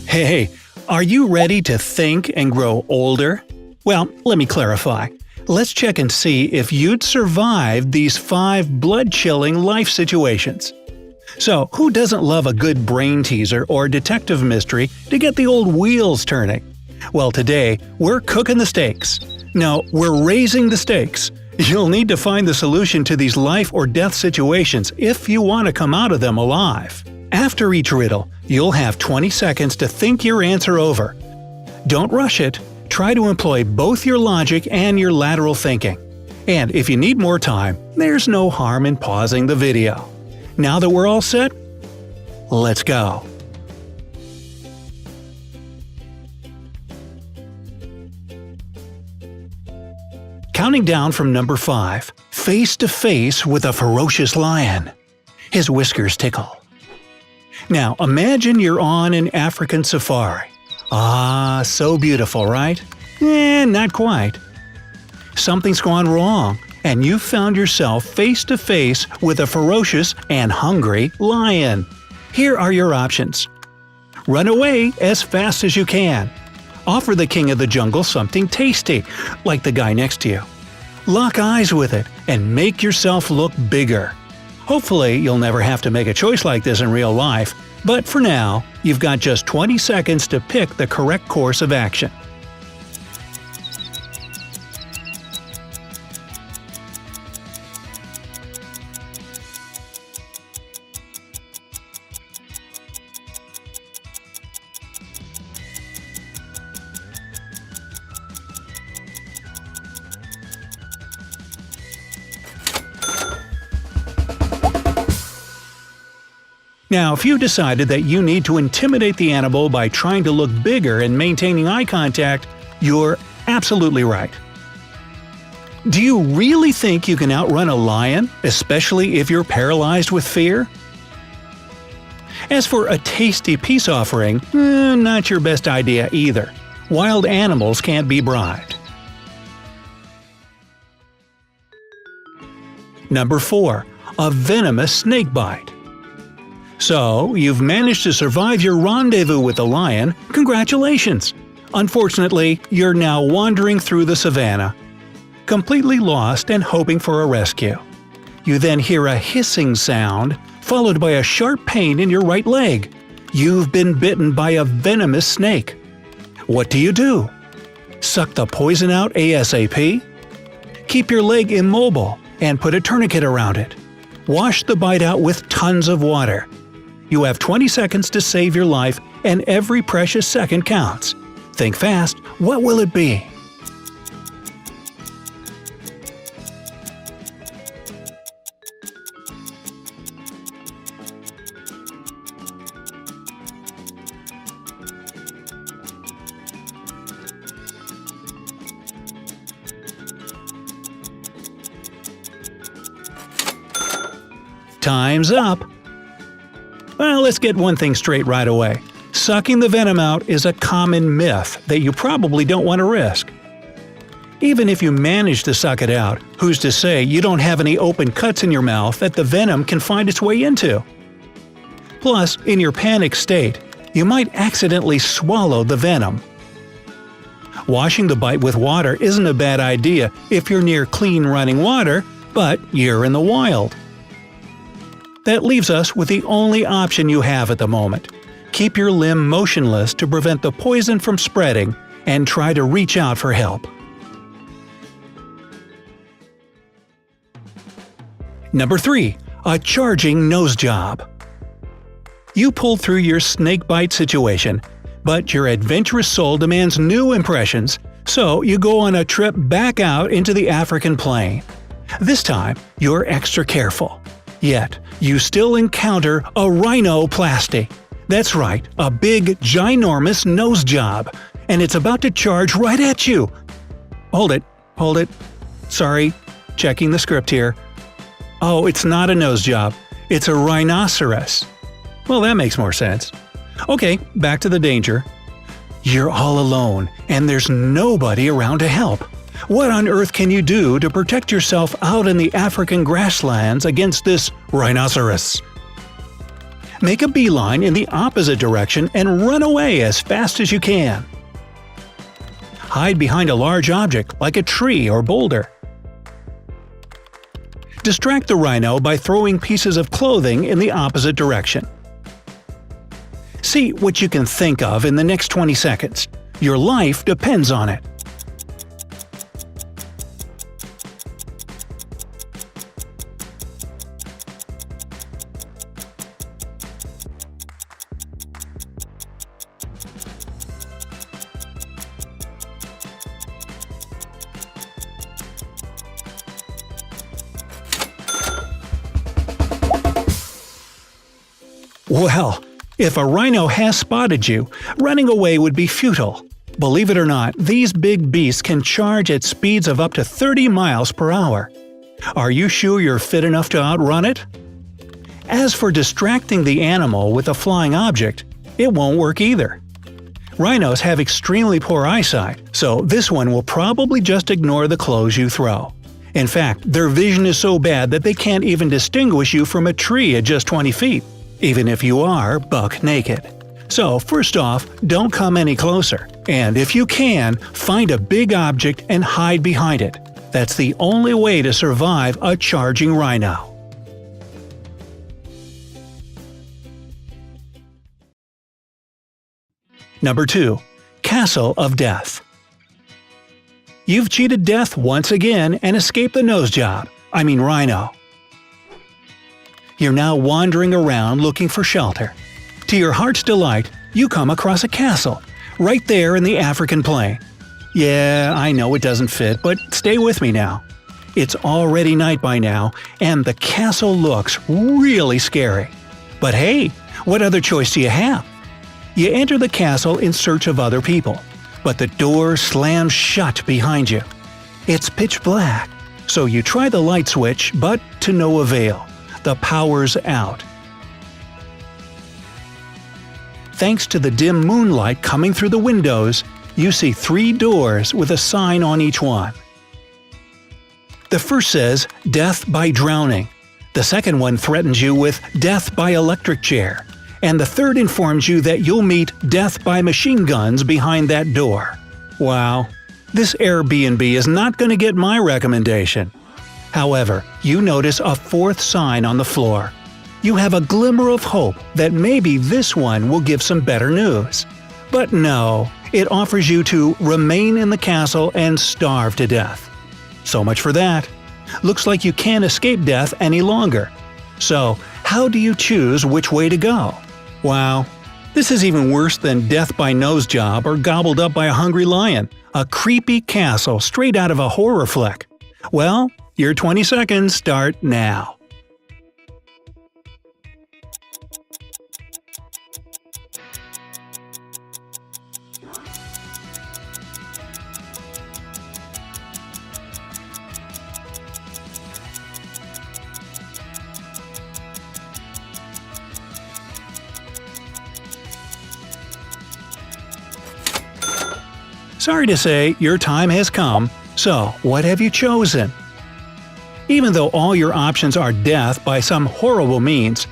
Hey, are you ready to think and grow older? Well, let me clarify. Let's check and see if you'd survive these 5 blood-chilling life situations. So, who doesn't love a good brain teaser or detective mystery to get the old wheels turning? Well, today, we're cooking the steaks. No, we're raising the stakes. You'll need to find the solution to these life or death situations if you want to come out of them alive. After each riddle, you'll have 20 seconds to think your answer over. Don't rush it. Try to employ both your logic and your lateral thinking. And if you need more time, there's no harm in pausing the video. Now that we're all set, let's go. Counting down from number 5, face to face with a ferocious lion. His whiskers tickle. Now imagine you're on an African safari. Ah, so beautiful, right? Not quite. Something's gone wrong, and you've found yourself face to face with a ferocious and hungry lion. Here are your options. Run away as fast as you can. Offer the king of the jungle something tasty, like the guy next to you. Lock eyes with it and make yourself look bigger. Hopefully, you'll never have to make a choice like this in real life, but for now, you've got just 20 seconds to pick the correct course of action. Now, if you decided that you need to intimidate the animal by trying to look bigger and maintaining eye contact, you're absolutely right. Do you really think you can outrun a lion, especially if you're paralyzed with fear? As for a tasty peace offering, not your best idea either. Wild animals can't be bribed. Number 4. A venomous snake bite. So, you've managed to survive your rendezvous with the lion. Congratulations! Unfortunately, you're now wandering through the savannah, completely lost and hoping for a rescue. You then hear a hissing sound, followed by a sharp pain in your right leg. You've been bitten by a venomous snake. What do? Suck the poison out ASAP? Keep your leg immobile and put a tourniquet around it. Wash the bite out with tons of water. You have 20 seconds to save your life, and every precious second counts. Think fast, what will it be? Time's up! Well, let's get one thing straight right away. Sucking the venom out is a common myth that you probably don't want to risk. Even if you manage to suck it out, who's to say you don't have any open cuts in your mouth that the venom can find its way into? Plus, in your panic state, you might accidentally swallow the venom. Washing the bite with water isn't a bad idea if you're near clean running water, but you're in the wild. That leaves us with the only option you have at the moment. Keep your limb motionless to prevent the poison from spreading and try to reach out for help. Number 3. A charging nose job. You pulled through your snake bite situation, but your adventurous soul demands new impressions, so you go on a trip back out into the African plain. This time, you're extra careful. Yet, you still encounter a rhinoplasty. That's right, a big, ginormous nose job, and it's about to charge right at you. Hold it. Sorry, checking the script here. Oh, it's not a nose job, it's a rhinoceros. Well, that makes more sense. Okay, back to the danger. You're all alone, and there's nobody around to help. What on earth can you do to protect yourself out in the African grasslands against this rhinoceros? Make a beeline in the opposite direction and run away as fast as you can. Hide behind a large object like a tree or boulder. Distract the rhino by throwing pieces of clothing in the opposite direction. See what you can think of in the next 20 seconds. Your life depends on it. Well, if a rhino has spotted you, running away would be futile. Believe it or not, these big beasts can charge at speeds of up to 30 miles per hour. Are you sure you're fit enough to outrun it? As for distracting the animal with a flying object, it won't work either. Rhinos have extremely poor eyesight, so this one will probably just ignore the clothes you throw. In fact, their vision is so bad that they can't even distinguish you from a tree at just 20 feet. Even if you are buck naked. So first off, don't come any closer, and if you can, find a big object and hide behind it. That's the only way to survive a charging rhino. Number 2. Castle of Death. You've cheated death once again and escaped the nose job, rhino. You're now wandering around looking for shelter. To your heart's delight, you come across a castle, right there in the African plain. Yeah, I know it doesn't fit, but stay with me now. It's already night by now, and the castle looks really scary. But hey, what other choice do you have? You enter the castle in search of other people, but the door slams shut behind you. It's pitch black, so you try the light switch, but to no avail. The power's out. Thanks to the dim moonlight coming through the windows, you see 3 doors with a sign on each one. The first says, "Death by drowning." The second one threatens you with "Death by electric chair." And the third informs you that you'll meet "Death by machine guns" behind that door. Wow, this Airbnb is not going to get my recommendation. However, you notice a 4th sign on the floor. You have a glimmer of hope that maybe this one will give some better news. But no, it offers you to remain in the castle and starve to death. So much for that. Looks like you can't escape death any longer. So, how do you choose which way to go? Wow, this is even worse than death by nose job or gobbled up by a hungry lion. A creepy castle straight out of a horror flick. Well, your 20 seconds start now. Sorry to say, your time has come. So, what have you chosen? Even though all your options are death by some horrible means,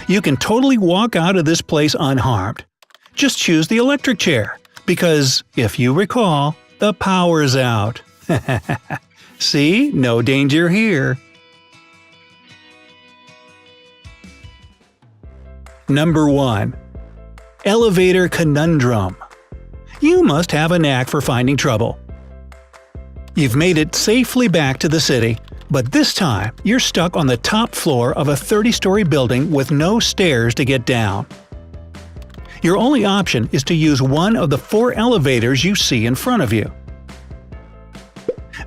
you can totally walk out of this place unharmed. Just choose the electric chair, because, if you recall, the power's out. See? No danger here. Number 1. Elevator Conundrum. You must have a knack for finding trouble. You've made it safely back to the city, but this time you're stuck on the top floor of a 30-story building with no stairs to get down. Your only option is to use one of the 4 elevators you see in front of you.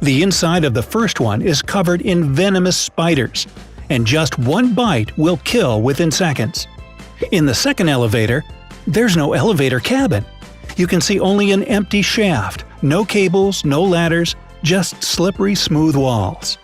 The inside of the first one is covered in venomous spiders, and just one bite will kill within seconds. In the second elevator, there's no elevator cabin. You can see only an empty shaft, no cables, no ladders, just slippery smooth walls.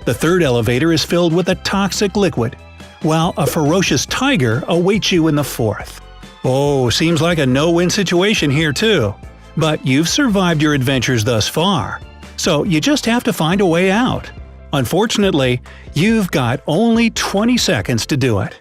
The third elevator is filled with a toxic liquid, while a ferocious tiger awaits you in the fourth. Oh, seems like a no-win situation here too. But you've survived your adventures thus far, so you just have to find a way out. Unfortunately, you've got only 20 seconds to do it.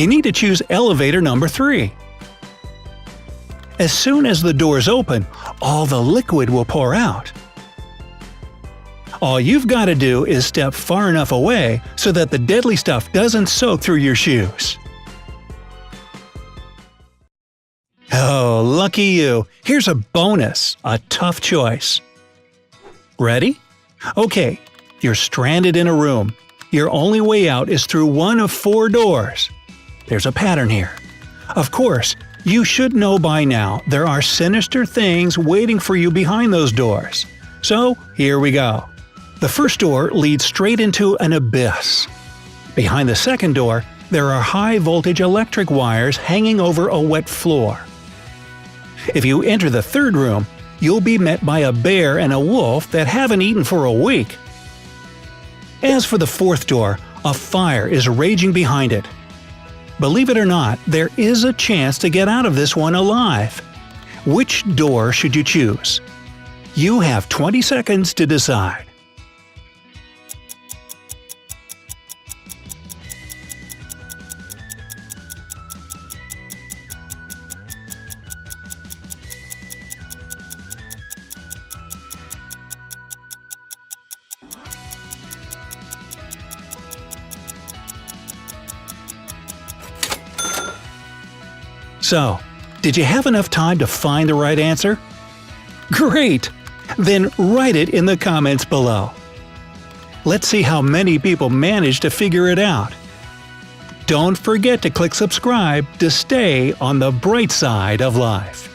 You need to choose elevator number 3. As soon as the doors open, all the liquid will pour out. All you've got to do is step far enough away so that the deadly stuff doesn't soak through your shoes. Oh, lucky you! Here's a bonus, a tough choice. Ready? Okay, you're stranded in a room. Your only way out is through one of 4 doors. There's a pattern here. Of course, you should know by now there are sinister things waiting for you behind those doors. So, here we go. The first door leads straight into an abyss. Behind the second door, there are high-voltage electric wires hanging over a wet floor. If you enter the third room, you'll be met by a bear and a wolf that haven't eaten for a week. As for the fourth door, a fire is raging behind it. Believe it or not, there is a chance to get out of this one alive. Which door should you choose? You have 20 seconds to decide. So, did you have enough time to find the right answer? Great! Then write it in the comments below. Let's see how many people managed to figure it out. Don't forget to click subscribe to stay on the bright side of life.